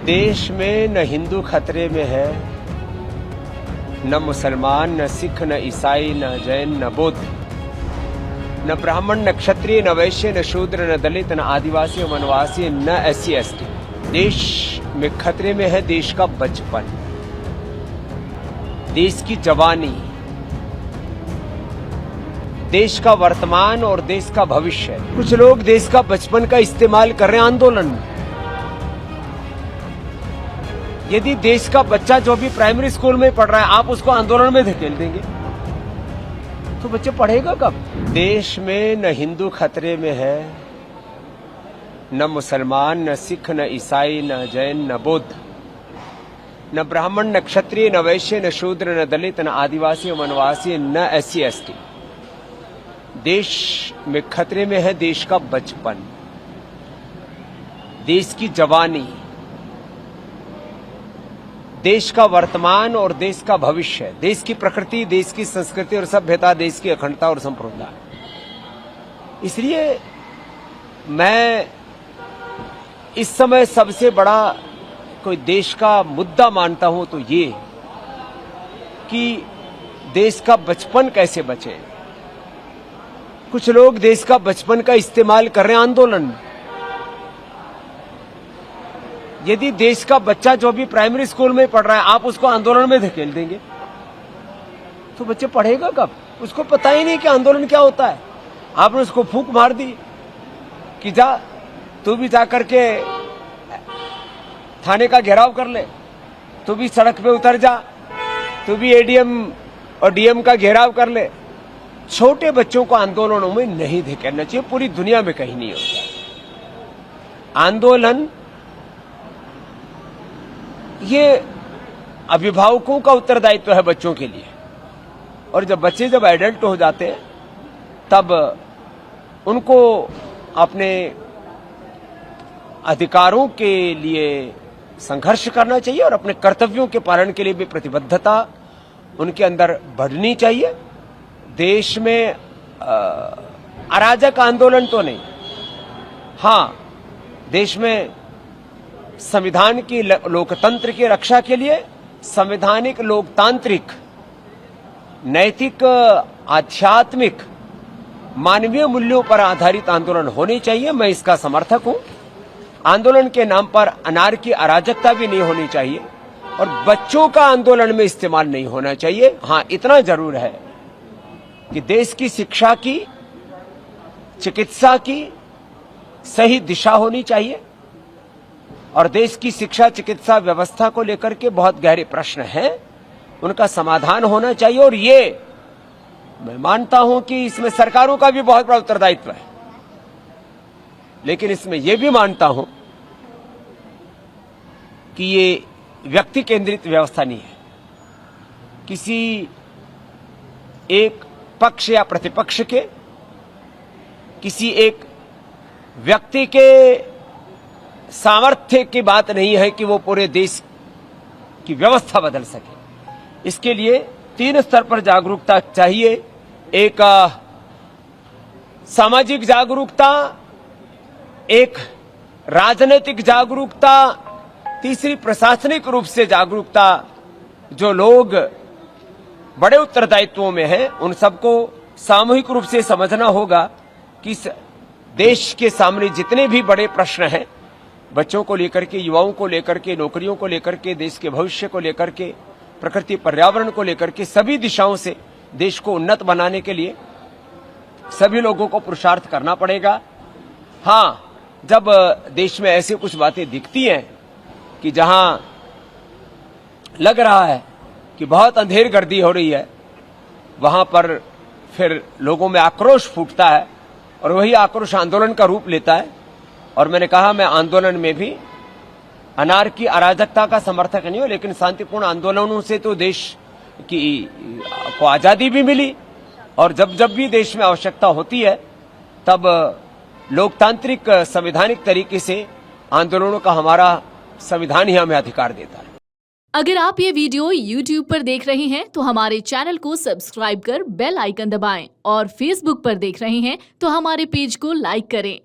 देश में न हिंदू खतरे में है, न मुसलमान, न सिख, न ईसाई, न जैन, न बौद्ध, न ब्राह्मण, न क्षत्रिय, न वैश्य, न शूद्र, न दलित, न आदिवासी, न वनवासी, न SC ST। देश में खतरे में है देश का बचपन, देश की जवानी, देश का वर्तमान और देश का भविष्य। कुछ लोग देश का बचपन का इस्तेमाल कर रहे हैं आंदोलन में। यदि देश का बच्चा जो भी प्राइमरी स्कूल में पढ़ रहा है, आप उसको आंदोलन में धकेल देंगे तो बच्चे पढ़ेगा कब? देश में न हिंदू खतरे में है, न मुसलमान, न सिख, न ईसाई, न जैन, न बौद्ध, न ब्राह्मण, न क्षत्रिय, न वैश्य, न शूद्र, न दलित, न आदिवासी, वनवासी, न SC ST। देश में खतरे में है देश का बचपन, देश की जवानी, देश का वर्तमान और देश का भविष्य, देश की प्रकृति, देश की संस्कृति और सभ्यता, देश की अखंडता और संप्रभुता। इसलिए मैं इस समय सबसे बड़ा कोई देश का मुद्दा मानता हूं तो ये कि देश का बचपन कैसे बचे। कुछ लोग देश का बचपन का इस्तेमाल कर रहे हैं आंदोलन में। यदि देश का बच्चा जो भी प्राइमरी स्कूल में पढ़ रहा है, आप उसको आंदोलन में धकेल देंगे तो बच्चे पढ़ेगा कब? उसको पता ही नहीं कि आंदोलन क्या होता है। आपने उसको फूंक मार दी कि जा तू भी जा करके थाने का घेराव कर ले, तू भी सड़क पे उतर जा, तू भी ADM और DM का घेराव कर ले। छोटे बच्चों को आंदोलनों में नहीं धकेलना चाहिए, पूरी दुनिया में कहीं नहीं होता। आंदोलन ये अभिभावकों का उत्तरदायित्व है बच्चों के लिए, और जब बच्चे एडल्ट हो जाते हैं तब उनको अपने अधिकारों के लिए संघर्ष करना चाहिए और अपने कर्तव्यों के पालन के लिए भी प्रतिबद्धता उनके अंदर बढ़नी चाहिए। देश में अराजक आंदोलन तो नहीं, हाँ, देश में संविधान की, लोकतंत्र की रक्षा के लिए संवैधानिक, लोकतांत्रिक, नैतिक, आध्यात्मिक, मानवीय मूल्यों पर आधारित आंदोलन होने चाहिए। मैं इसका समर्थक हूं। आंदोलन के नाम पर अनारकी, अराजकता भी नहीं होनी चाहिए और बच्चों का आंदोलन में इस्तेमाल नहीं होना चाहिए। हां, इतना जरूर है कि देश की शिक्षा की, चिकित्सा की सही दिशा होनी चाहिए और देश की शिक्षा, चिकित्सा व्यवस्था को लेकर के बहुत गहरे प्रश्न हैं, उनका समाधान होना चाहिए। और ये मैं मानता हूं कि इसमें सरकारों का भी बहुत बड़ा उत्तरदायित्व है, लेकिन इसमें यह भी मानता हूं कि ये व्यक्ति केंद्रित व्यवस्था नहीं है। किसी एक पक्ष या प्रतिपक्ष के, किसी एक व्यक्ति के सामर्थ्य की बात नहीं है कि वो पूरे देश की व्यवस्था बदल सके। इसके लिए 3 स्तर पर जागरूकता चाहिए। एक सामाजिक जागरूकता, एक राजनीतिक जागरूकता, तीसरी प्रशासनिक रूप से जागरूकता। जो लोग बड़े उत्तरदायित्वों में हैं, उन सबको सामूहिक रूप से समझना होगा कि देश के सामने जितने भी बड़े प्रश्न हैं, बच्चों को लेकर के, युवाओं को लेकर के, नौकरियों को लेकर के, देश के भविष्य को लेकर के, प्रकृति पर्यावरण को लेकर के, सभी दिशाओं से देश को उन्नत बनाने के लिए सभी लोगों को पुरुषार्थ करना पड़ेगा। हां, जब देश में ऐसी कुछ बातें दिखती हैं कि जहां लग रहा है कि बहुत अंधेरगर्दी हो रही है, वहां पर फिर लोगों में आक्रोश फूटता है और वही आक्रोश आंदोलन का रूप लेता है। और मैंने कहा, मैं आंदोलन में भी अनारकी, अराजकता का समर्थक नहीं हूं, लेकिन शांतिपूर्ण आंदोलनों से तो देश की को आजादी भी मिली, और जब जब भी देश में आवश्यकता होती है तब लोकतांत्रिक, संवैधानिक तरीके से आंदोलनों का हमारा संविधान ही हमें अधिकार देता है। अगर आप ये वीडियो YouTube पर देख रहे हैं तो हमारे चैनल को सब्सक्राइब कर बेल आइकन दबाएं, और Facebook पर देख रहे हैं तो हमारे पेज को लाइक करें।